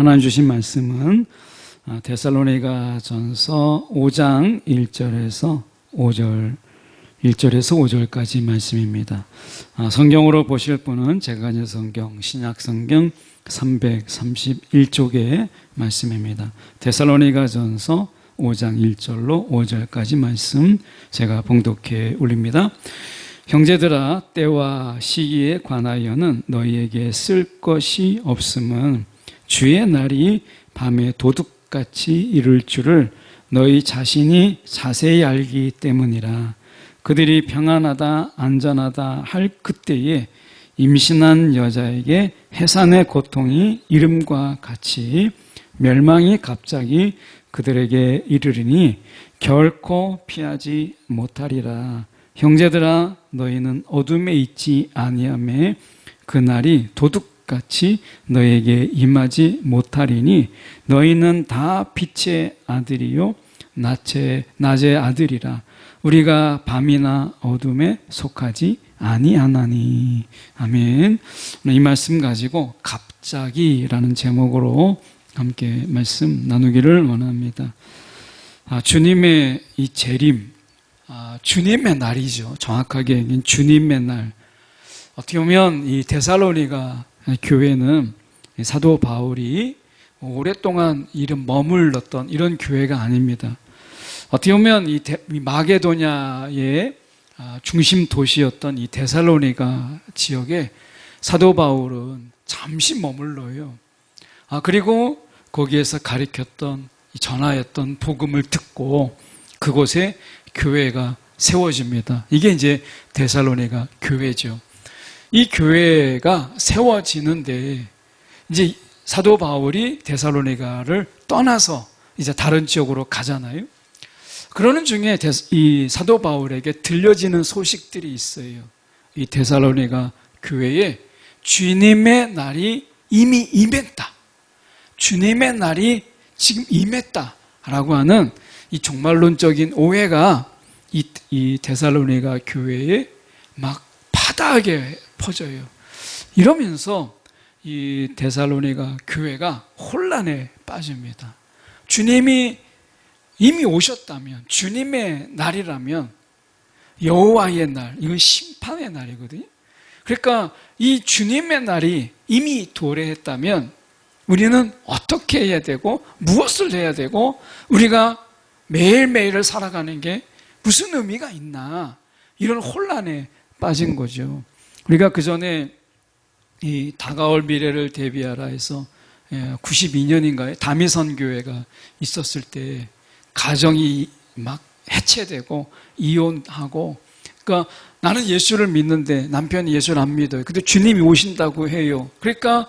하나님 주신 말씀은 데살로니가전서 5장 1절에서 5절까지 말씀입니다. 성경으로 보실 분은 제가 가진 성경 신약성경 331쪽의 말씀입니다. 데살로니가전서 5장 1절로 5절까지 말씀 제가 봉독해 올립니다. 형제들아, 때와 시기에 관하여는 너희에게 쓸 것이 없음은 주의 날이 밤에 도둑같이 이룰 줄을 너희 자신이 자세히 알기 때문이라. 그들이 평안하다 안전하다 할 그때에 임신한 여자에게 해산의 고통이 이름과 같이 멸망이 갑자기 그들에게 이르리니 결코 피하지 못하리라. 형제들아, 너희는 어둠에 있지 아니하매 그날이 도둑같이 너희에게 임하지 못하리니 너희는 다 빛의 아들이요 낮의 아들이라. 우리가 밤이나 어둠에 속하지 아니하나니. 아멘. 이 말씀 가지고 갑자기라는 제목으로 함께 말씀 나누기를 원합니다. 주님의 이 재림, 주님의 날이죠. 정확하게 얘기는 주님의 날. 어떻게 보면 이 데살로니가 교회는 사도 바울이 오랫동안 머물렀던 이런 교회가 아닙니다. 어떻게 보면 이 마게도냐의 중심 도시였던 이 데살로니가 지역에 사도 바울은 잠시 머물러요. 그리고 거기에서 가르쳤던, 전하였던 복음을 듣고 그곳에 교회가 세워집니다. 이게 이제 데살로니가 교회죠. 이 교회가 세워지는데 이제 사도 바울이 데살로니가를 떠나서 이제 다른 지역으로 가잖아요. 그러는 중에 이 사도 바울에게 들려지는 소식들이 있어요. 이 데살로니가 교회에 주님의 날이 이미 임했다. 주님의 날이 지금 임했다라고 하는 이 종말론적인 오해가 이 데살로니가 교회에 막 파다하게 퍼져요. 이러면서 이 데살로니가 교회가 혼란에 빠집니다. 주님이 이미 오셨다면, 주님의 날이라면 여호와의 날, 이건 심판의 날이거든요. 그러니까 이 주님의 날이 이미 도래했다면 우리는 어떻게 해야 되고 무엇을 해야 되고 우리가 매일매일을 살아가는 게 무슨 의미가 있나, 이런 혼란에 빠진 거죠. 우리가 그 전에 이 다가올 미래를 대비하라 해서 92년인가에 다미선 교회가 있었을 때 가정이 막 해체되고 이혼하고, 그러니까 나는 예수를 믿는데 남편이 예수를 안 믿어요. 근데 주님이 오신다고 해요. 그러니까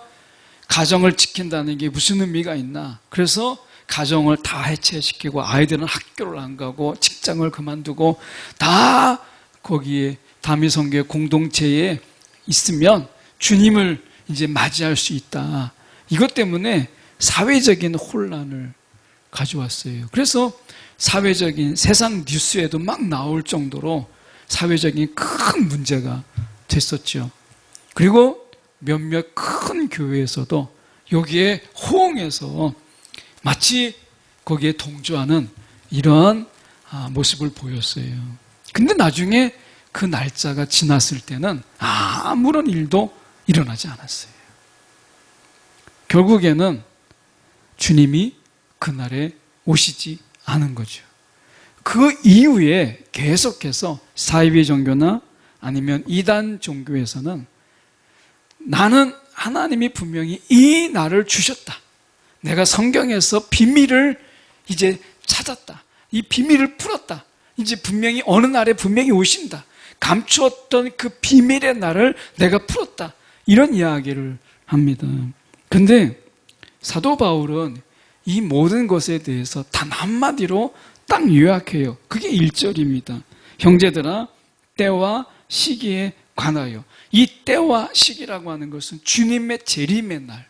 가정을 지킨다는 게 무슨 의미가 있나. 그래서 가정을 다 해체시키고 아이들은 학교를 안 가고 직장을 그만두고 다 거기에 다미선교회 공동체에 있으면 주님을 이제 맞이할 수 있다. 이것 때문에 사회적인 혼란을 가져왔어요. 그래서 사회적인 세상 뉴스에도 막 나올 정도로 사회적인 큰 문제가 됐었죠. 그리고 몇몇 큰 교회에서도 여기에 호응해서 마치 거기에 동조하는 이러한 모습을 보였어요. 근데 나중에 그 날짜가 지났을 때는 아무런 일도 일어나지 않았어요. 결국에는 주님이 그날에 오시지 않은 거죠. 그 이후에 계속해서 사이비 종교나 아니면 이단 종교에서는 나는 하나님이 분명히 이 날을 주셨다. 내가 성경에서 비밀을 이제 찾았다. 이 비밀을 풀었다. 이제 분명히 어느 날에 분명히 오신다. 감추었던 그 비밀의 날을 내가 풀었다. 이런 이야기를 합니다. 근데 사도 바울은 이 모든 것에 대해서 단 한마디로 딱 요약해요. 그게 1절입니다. 형제들아, 때와 시기에 관하여. 이 때와 시기라고 하는 것은 주님의 재림의 날,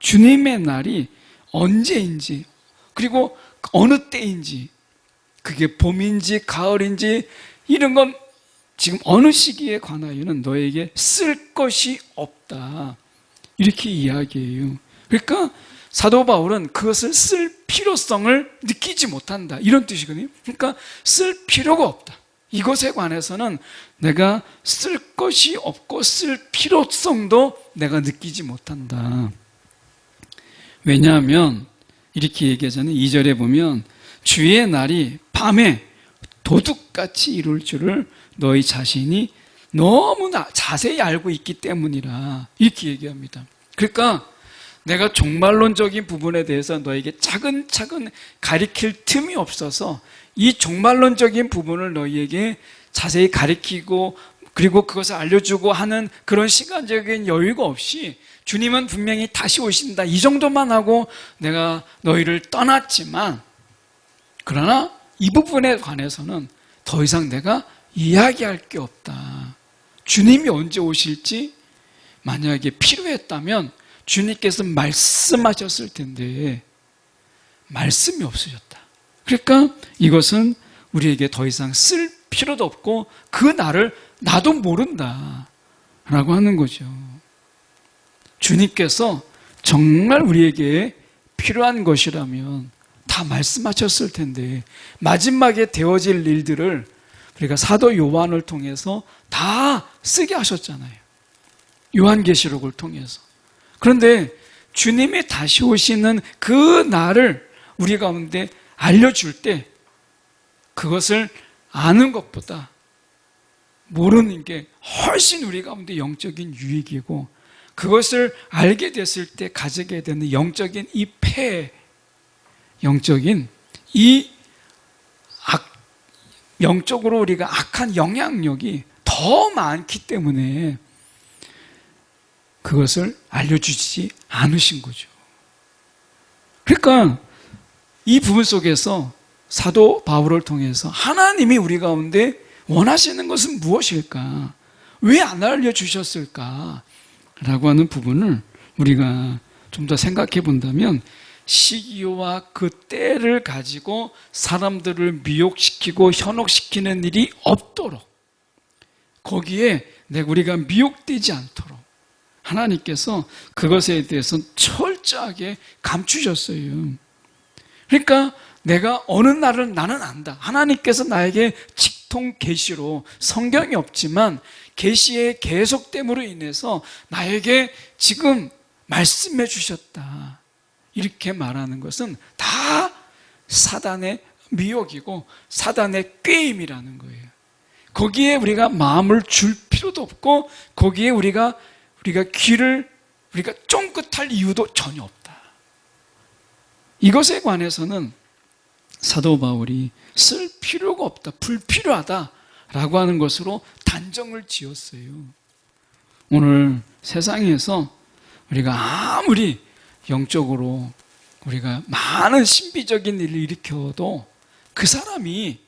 주님의 날이 언제인지, 그리고 어느 때인지, 그게 봄인지 가을인지 이런 건 지금 어느 시기에 관하여는 너에게 쓸 것이 없다. 이렇게 이야기해요. 그러니까 사도 바울은 그것을 쓸 필요성을 느끼지 못한다, 이런 뜻이거든요. 그러니까 쓸 필요가 없다. 이것에 관해서는 내가 쓸 것이 없고 쓸 필요성도 내가 느끼지 못한다. 왜냐하면 이렇게 얘기하잖아요. 2절에 보면 주의 날이 밤에 도둑같이 이룰 줄을 너희 자신이 너무나 자세히 알고 있기 때문이라, 이렇게 얘기합니다. 그러니까 내가 종말론적인 부분에 대해서 너에게 차근차근 가리킬 틈이 없어서 이 종말론적인 부분을 너희에게 자세히 가리키고 그리고 그것을 알려주고 하는 그런 시간적인 여유가 없이 주님은 분명히 다시 오신다, 이 정도만 하고 내가 너희를 떠났지만, 그러나 이 부분에 관해서는 더 이상 내가 이야기할 게 없다. 주님이 언제 오실지 만약에 필요했다면 주님께서 말씀하셨을 텐데 말씀이 없으셨다. 그러니까 이것은 우리에게 더 이상 쓸 필요도 없고 그 날을 나도 모른다 라고 하는 거죠. 주님께서 정말 우리에게 필요한 것이라면 다 말씀하셨을 텐데 마지막에 되어질 일들을 우리가 사도 요한을 통해서 다 쓰게 하셨잖아요. 요한계시록을 통해서. 그런데 주님이 다시 오시는 그 날을 우리 가운데 알려줄 때 그것을 아는 것보다 모르는 게 훨씬 우리 가운데 영적인 유익이고, 그것을 알게 됐을 때 가지게 되는 영적인 이 폐, 영적인 이 영적으로 우리가 악한 영향력이 더 많기 때문에 그것을 알려주지 않으신 거죠. 그러니까 이 부분 속에서 사도 바울을 통해서 하나님이 우리 가운데 원하시는 것은 무엇일까? 왜 안 알려주셨을까? 라고 하는 부분을 우리가 좀 더 생각해 본다면, 시기와 그 때를 가지고 사람들을 미혹시키고 현혹시키는 일이 없도록, 거기에 우리가 미혹되지 않도록 하나님께서 그것에 대해서 철저하게 감추셨어요. 그러니까 내가 어느 날은 나는 안다. 하나님께서 나에게 직통 계시로, 성경이 없지만 계시의 계속됨으로 인해서 나에게 지금 말씀해 주셨다, 이렇게 말하는 것은 다 사단의 미혹이고 사단의 꾀임이라는 거예요. 거기에 우리가 마음을 줄 필요도 없고 거기에 우리가 귀를 쫑긋할 이유도 전혀 없다. 이것에 관해서는 사도 바울이 쓸 필요가 없다, 불필요하다라고 하는 것으로 단정을 지었어요. 오늘 세상에서 우리가 아무리 영적으로 우리가 많은 신비적인 일을 일으켜도 그 사람이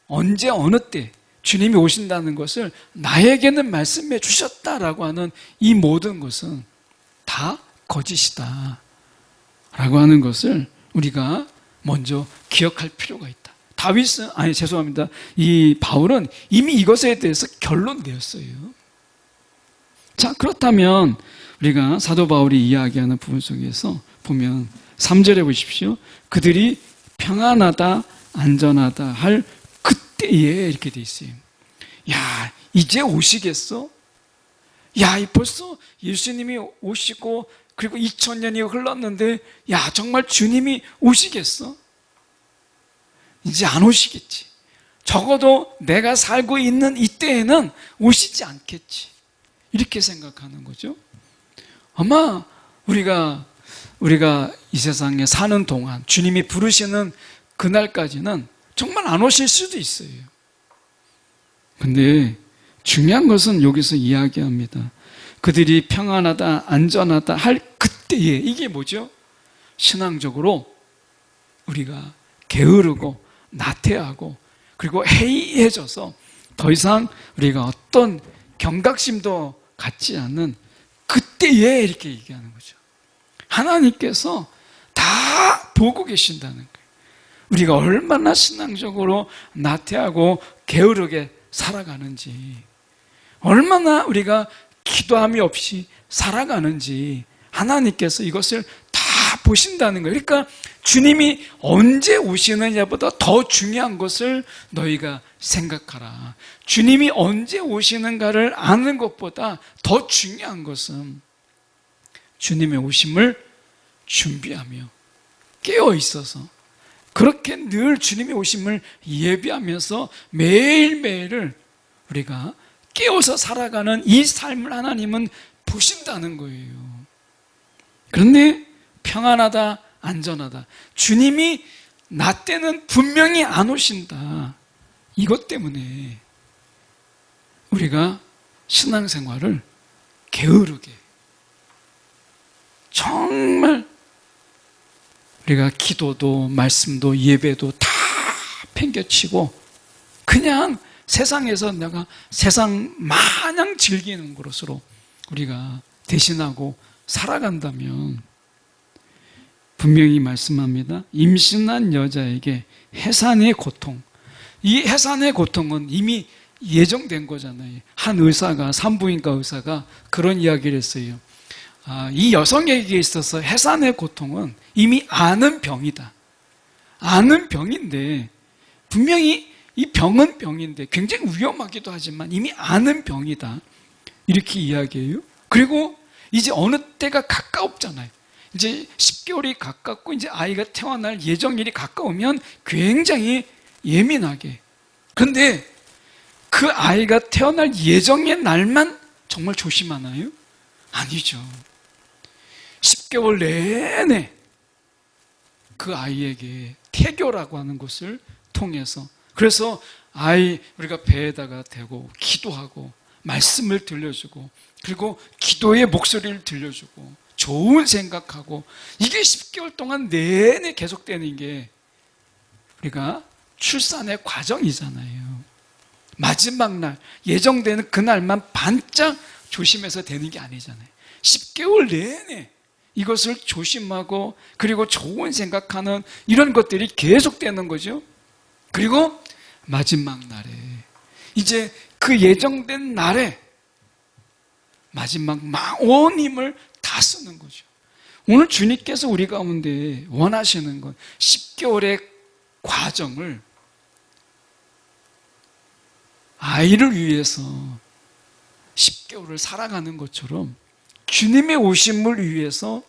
언제 어느 때 주님이 오신다는 것을 나에게는 말씀해 주셨다라고 하는 이 모든 것은 다 거짓이다 라고 하는 것을 우리가 먼저 기억할 필요가 있다. 이 바울은 이미 이것에 대해서 결론 내었어요. 자, 그렇다면 우리가 사도 바울이 이야기하는 부분 속에서 보면 3절에 보십시오. 그들이 평안하다, 안전하다 할 그때에, 이렇게 돼 있어요. 야, 이제 오시겠어? 야, 벌써 예수님이 오시고 그리고 2000년이 흘렀는데, 야, 정말 주님이 오시겠어? 이제 안 오시겠지. 적어도 내가 살고 있는 이때에는 오시지 않겠지. 이렇게 생각하는 거죠. 아마 우리가 이 세상에 사는 동안 주님이 부르시는 그날까지는 정말 안 오실 수도 있어요. 근데 중요한 것은 여기서 이야기합니다. 그들이 평안하다, 안전하다 할 그때에, 이게 뭐죠? 신앙적으로 우리가 게으르고 나태하고 그리고 해이해져서 더 이상 우리가 어떤 경각심도 갖지 않는 그때에, 이렇게 얘기하는 거죠. 하나님께서 다 보고 계신다는 거예요. 우리가 얼마나 신앙적으로 나태하고 게으르게 살아가는지, 얼마나 우리가 기도함이 없이 살아가는지 하나님께서 이것을 다 보신다는 거예요. 그러니까 주님이 언제 오시느냐보다 더 중요한 것을 너희가 생각하라. 주님이 언제 오시는가를 아는 것보다 더 중요한 것은 주님의 오심을 준비하며 깨어 있어서 그렇게 늘 주님의 오심을 예비하면서 매일매일을 우리가 깨어서 살아가는 이 삶을 하나님은 보신다는 거예요. 그런데 평안하다, 안전하다. 주님이 나 때는 분명히 안 오신다. 이것 때문에 우리가 신앙생활을 게으르게 정말 우리가 기도도 말씀도 예배도 다 팽개치고 그냥 세상에서 내가 세상 마냥 즐기는 것으로 우리가 대신하고 살아간다면 분명히 말씀합니다. 임신한 여자에게 해산의 고통, 이 해산의 고통은 이미 예정된 거잖아요. 한 의사가, 산부인과 의사가 그런 이야기를 했어요. 이 여성에게 있어서 해산의 고통은 이미 아는 병이다. 아는 병인데 분명히 이 병은 병인데 굉장히 위험하기도 하지만 이미 아는 병이다. 이렇게 이야기해요. 그리고 이제 어느 때가 가까웠잖아요. 이제 10개월이 가깝고 이제 아이가 태어날 예정일이 가까우면 굉장히 예민하게. 그런데 그 아이가 태어날 예정의 날만 정말 조심하나요? 아니죠. 10개월 내내 그 아이에게 태교라고 하는 것을 통해서 그래서 아이 우리가 배에다가 대고 기도하고 말씀을 들려주고 그리고 기도의 목소리를 들려주고 좋은 생각하고 이게 10개월 동안 내내 계속되는 게 우리가 출산의 과정이잖아요. 마지막 날 예정되는 그날만 반짝 조심해서 되는 게 아니잖아요. 10개월 내내 이것을 조심하고 그리고 좋은 생각하는 이런 것들이 계속되는 거죠. 그리고 마지막 날에 이제 그 예정된 날에 마지막 온 힘을 다 쓰는 거죠. 오늘 주님께서 우리 가운데 원하시는 건 10개월의 과정을 아이를 위해서 10개월을 살아가는 것처럼 주님의 오심을 위해서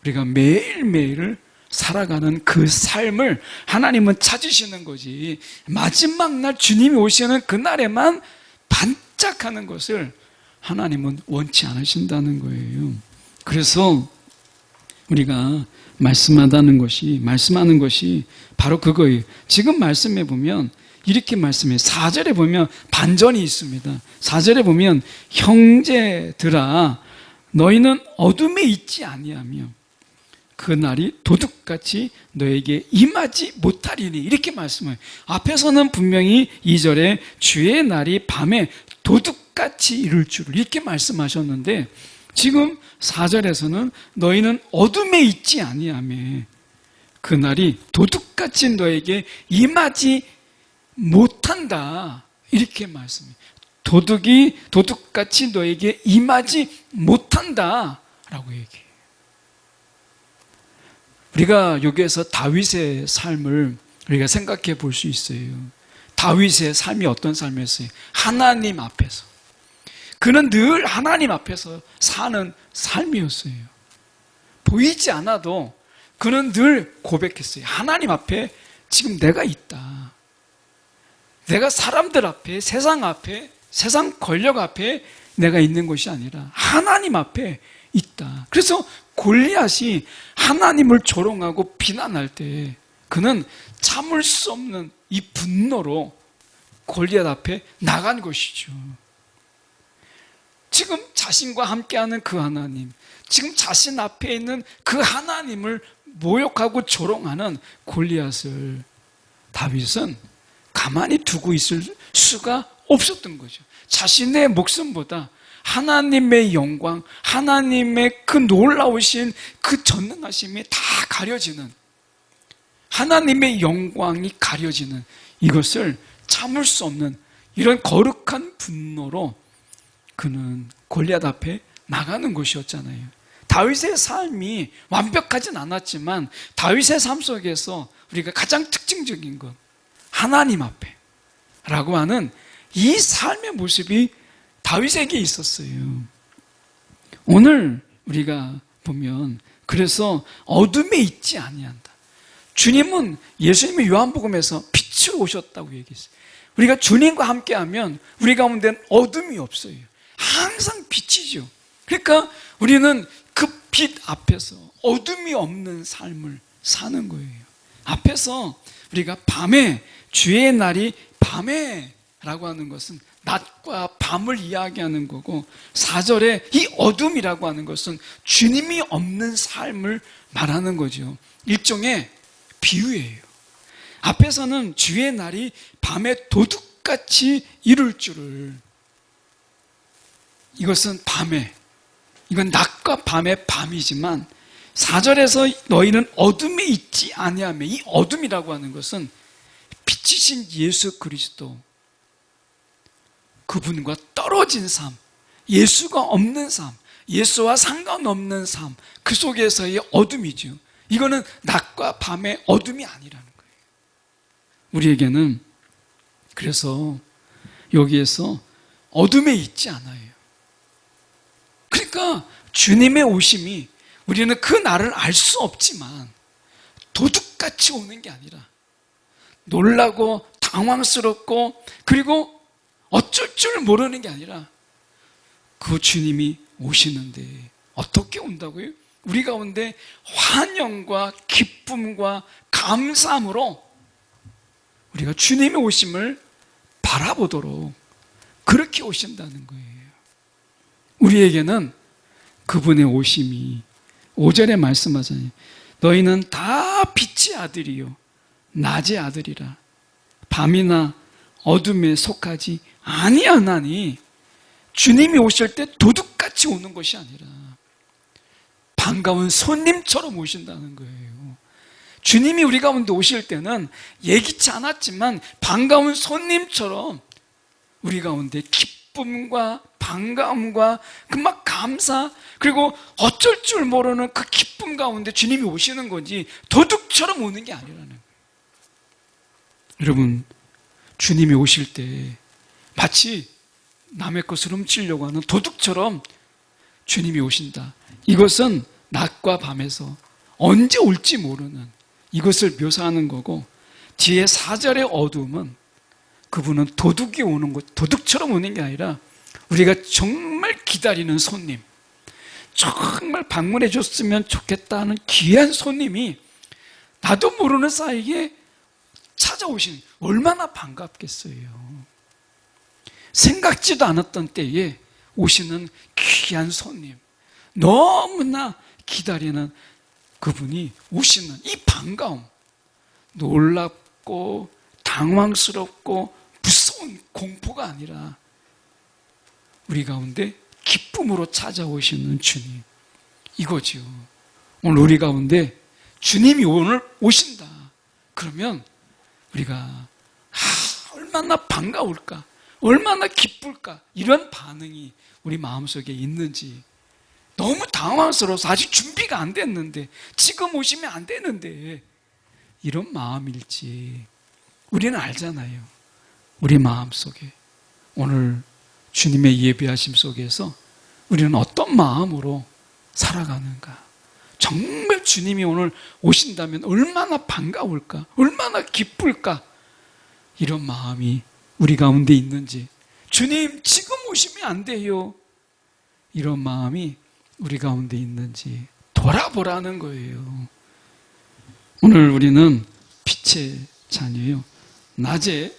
우리가 매일매일을 살아가는 그 삶을 하나님은 찾으시는 거지 마지막 날 주님이 오시는 그날에만 반짝하는 것을 하나님은 원치 않으신다는 거예요. 그래서 우리가 말씀하는 것이 바로 그거예요. 지금 말씀해 보면 이렇게 말씀해요. 4절에 보면 반전이 있습니다. 4절에 보면 형제들아 너희는 어둠에 있지 아니하며 그 날이 도둑같이 너에게 임하지 못하리니 이렇게 말씀해요. 앞에서는 분명히 2절에 주의 날이 밤에 도둑같이 이룰 줄 이렇게 말씀하셨는데 지금 4절에서는 너희는 어둠에 있지 아니하며 그 날이 도둑같이 너에게 임하지 못한다 이렇게 말씀해요. 도둑이 도둑같이 너에게 임하지 못한다 라고 얘기해요. 우리가 여기에서 다윗의 삶을 우리가 생각해 볼 수 있어요. 다윗의 삶이 어떤 삶이었어요? 하나님 앞에서 그는 늘 하나님 앞에서 사는 삶이었어요. 보이지 않아도 그는 늘 고백했어요. 하나님 앞에 지금 내가 있다. 내가 사람들 앞에 세상 앞에 세상 권력 앞에 내가 있는 것이 아니라 하나님 앞에 있다. 그래서 골리앗이 하나님을 조롱하고 비난할 때 그는 참을 수 없는 이 분노로 골리앗 앞에 나간 것이죠. 지금 자신과 함께하는 그 하나님, 지금 자신 앞에 있는 그 하나님을 모욕하고 조롱하는 골리앗을 다윗은 가만히 두고 있을 수가 없었던 거죠. 자신의 목숨보다 하나님의 영광, 하나님의 그 놀라우신 그 전능하심이 다 가려지는 하나님의 영광이 가려지는 이것을 참을 수 없는 이런 거룩한 분노로 그는 골리앗 앞에 나가는 것이었잖아요. 다윗의 삶이 완벽하진 않았지만 다윗의 삶 속에서 우리가 가장 특징적인 건 하나님 앞에 라고 하는 이 삶의 모습이 다윗에게 있었어요. 오늘 우리가 보면 그래서 어둠에 있지 아니한다. 주님은 예수님이 요한복음에서 빛으로 오셨다고 얘기했어요. 우리가 주님과 함께하면 우리 가운데는 어둠이 없어요. 항상 빛이죠. 그러니까 우리는 그 빛 앞에서 어둠이 없는 삶을 사는 거예요. 앞에서 우리가 밤에, 주의 날이 밤에 라고 하는 것은 낮과 밤을 이야기하는 거고, 4절에 이 어둠이라고 하는 것은 주님이 없는 삶을 말하는 거죠. 일종의 비유예요. 앞에서는 주의 날이 밤에 도둑같이 이룰 줄을, 이것은 밤에, 이건 낮과 밤의 밤이지만 4절에서 너희는 어둠에 있지 아니하며, 이 어둠이라고 하는 것은 빛이신 예수 그리스도, 그분과 떨어진 삶, 예수가 없는 삶, 예수와 상관없는 삶, 그 속에서의 어둠이죠. 이거는 낮과 밤의 어둠이 아니라는 거예요. 우리에게는 그래서 여기에서 어둠에 있지 않아요. 그러니까 주님의 오심이 우리는 그 날을 알 수 없지만 도둑같이 오는 게 아니라 놀라고 당황스럽고 그리고 어쩔 줄 모르는 게 아니라 그 주님이 오시는데 어떻게 온다고요? 우리 가운데 환영과 기쁨과 감사함으로 우리가 주님의 오심을 바라보도록 그렇게 오신다는 거예요. 우리에게는 그분의 오심이 5절에 말씀하잖아요. 너희는 다 빛의 아들이요 낮의 아들이라. 밤이나 어둠에 속하지 아니하나니, 주님이 오실 때 도둑같이 오는 것이 아니라 반가운 손님처럼 오신다는 거예요. 주님이 우리 가운데 오실 때는 예기치 않았지만 반가운 손님처럼 우리 가운데 기쁨과 반가움과 그 막 감사, 그리고 어쩔 줄 모르는 그 기쁨 가운데 주님이 오시는 건지 도둑처럼 오는 게 아니라는 거예요. 여러분, 주님이 오실 때 마치 남의 것을 훔치려고 하는 도둑처럼 주님이 오신다. 이것은 낮과 밤에서 언제 올지 모르는 이것을 묘사하는 거고, 뒤에 4절의 어두움은 그분은 도둑이 오는 것, 도둑처럼 오는 게 아니라 우리가 정말 기다리는 손님, 정말 방문해 줬으면 좋겠다는 귀한 손님이 나도 모르는 사이에 찾아오시는, 얼마나 반갑겠어요. 생각지도 않았던 때에 오시는 귀한 손님, 너무나 기다리는 그분이 오시는 이 반가움, 놀랍고 당황스럽고 무서운 공포가 아니라 우리 가운데 기쁨으로 찾아오시는 주님, 이거죠. 오늘 우리 가운데 주님이 오늘 오신다 그러면 우리가 얼마나 반가울까, 얼마나 기쁠까, 이런 반응이 우리 마음속에 있는지. 너무 당황스러워서 아직 준비가 안 됐는데, 지금 오시면 안 되는데, 이런 마음일지 우리는 알잖아요. 우리 마음속에 오늘 주님의 예배하심 속에서 우리는 어떤 마음으로 살아가는가. 정말 주님이 오늘 오신다면 얼마나 반가울까, 얼마나 기쁠까, 이런 마음이 우리 가운데 있는지, 주님 지금 오시면 안 돼요, 이런 마음이 우리 가운데 있는지 돌아보라는 거예요. 오늘 우리는 빛의 자녀예요. 낮의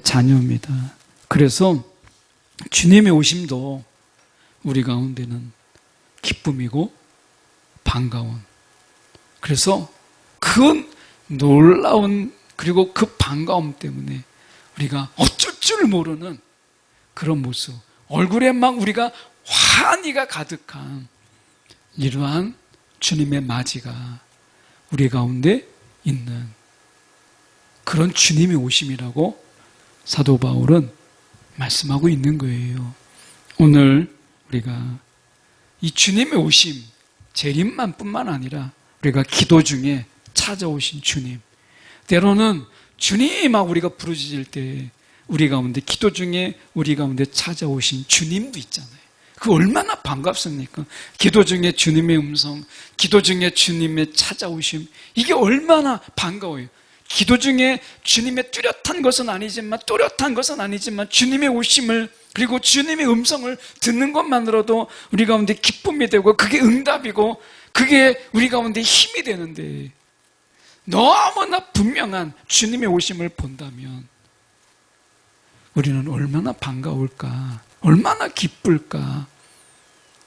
자녀입니다. 그래서 주님의 오심도 우리 가운데는 기쁨이고 반가운, 그래서 그 놀라운 그리고 그 반가움 때문에 우리가 어쩔 줄 모르는 그런 모습, 얼굴에 막 우리가 환희가 가득한 이러한 주님의 맞이가 우리 가운데 있는 그런 주님의 오심이라고 사도 바울은 말씀하고 있는 거예요. 오늘 우리가 이 주님의 오심, 재림만 뿐만 아니라 우리가 기도 중에 찾아오신 주님, 때로는 주님하고 우리가 부르짖을 때 우리 가운데, 기도 중에 우리 가운데 찾아오신 주님도 있잖아요. 그 얼마나 반갑습니까? 기도 중에 주님의 음성, 기도 중에 주님의 찾아오심, 이게 얼마나 반가워요. 기도 중에 주님의 뚜렷한 것은 아니지만 주님의 오심을, 그리고 주님의 음성을 듣는 것만으로도 우리 가운데 기쁨이 되고, 그게 응답이고, 그게 우리 가운데 힘이 되는데, 너무나 분명한 주님의 오심을 본다면 우리는 얼마나 반가울까, 얼마나 기쁠까.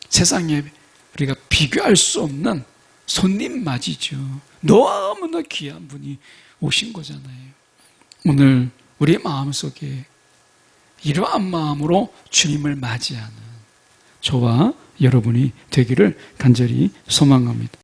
세상에 우리가 비교할 수 없는 손님 맞이죠. 너무나 귀한 분이 오신 거잖아요. 오늘 우리 마음속에 이러한 마음으로 주님을 맞이하는 저와 여러분이 되기를 간절히 소망합니다.